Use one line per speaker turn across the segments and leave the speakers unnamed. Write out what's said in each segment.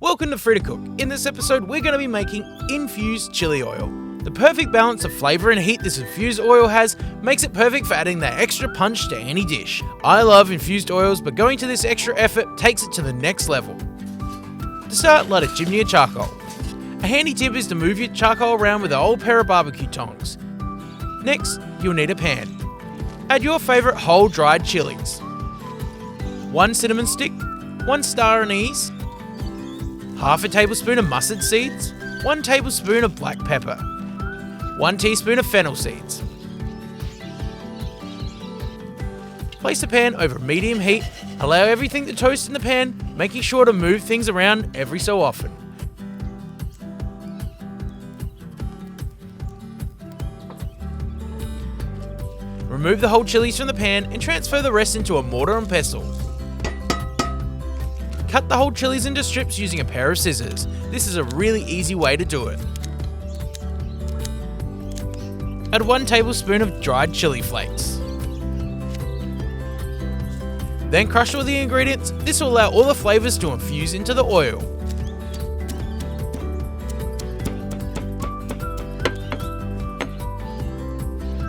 Welcome to Free to Cook. In this episode, we're going to be making infused chili oil. The perfect balance of flavour and heat this infused oil has makes it perfect for adding that extra punch to any dish. I love infused oils, but going to this extra effort takes it to the next level. To start, light a chimney of charcoal. A handy tip is to move your charcoal around with an old pair of barbecue tongs. Next, you'll need a pan. Add your favourite whole dried chilies. 1 cinnamon stick, 1 star anise, half a tablespoon of mustard seeds, 1 tablespoon of black pepper, 1 teaspoon of fennel seeds. Place the pan over medium heat, allow everything to toast in the pan, making sure to move things around every so often. Remove the whole chilies from the pan and transfer the rest into a mortar and pestle. Cut the whole chilies into strips using a pair of scissors. This is a really easy way to do it. Add 1 tablespoon of dried chili flakes. Then crush all the ingredients. This will allow all the flavours to infuse into the oil.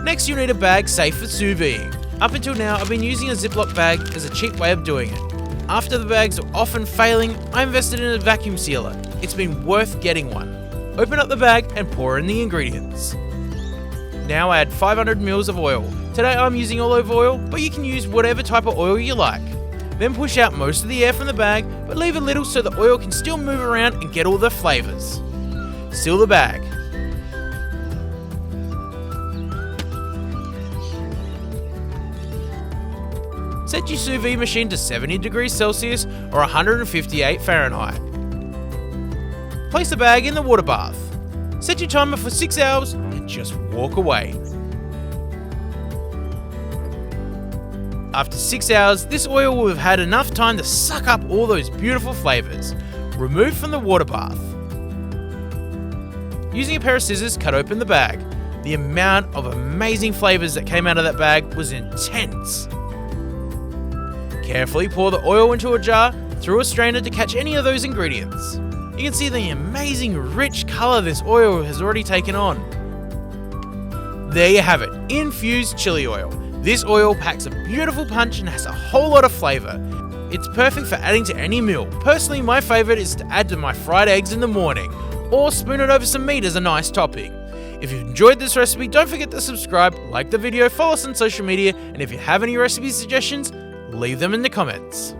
Next, you'll need a bag safe for sous vide. Up until now, I've been using a Ziploc bag as a cheap way of doing it. After the bags are often failing, I invested in a vacuum sealer. It's been worth getting one. Open up the bag and pour in the ingredients. Now add 500 ml of oil. Today I'm using olive oil, but you can use whatever type of oil you like. Then push out most of the air from the bag, but leave a little so the oil can still move around and get all the flavours. Seal the bag. Set your sous vide machine to 70 degrees Celsius or 158 Fahrenheit. Place the bag in the water bath. Set your timer for 6 hours and just walk away. After 6 hours, this oil will have had enough time to suck up all those beautiful flavours. Remove from the water bath. Using a pair of scissors, cut open the bag. The amount of amazing flavours that came out of that bag was intense. Carefully pour the oil into a jar through a strainer to catch any of those ingredients. You can see the amazing rich colour this oil has already taken on. There you have it, infused chili oil. This oil packs a beautiful punch and has a whole lot of flavour. It's perfect for adding to any meal. Personally, my favourite is to add to my fried eggs in the morning, or spoon it over some meat as a nice topping. If you've enjoyed this recipe, don't forget to subscribe, like the video, follow us on social media, and if you have any recipe suggestions, leave them in the comments.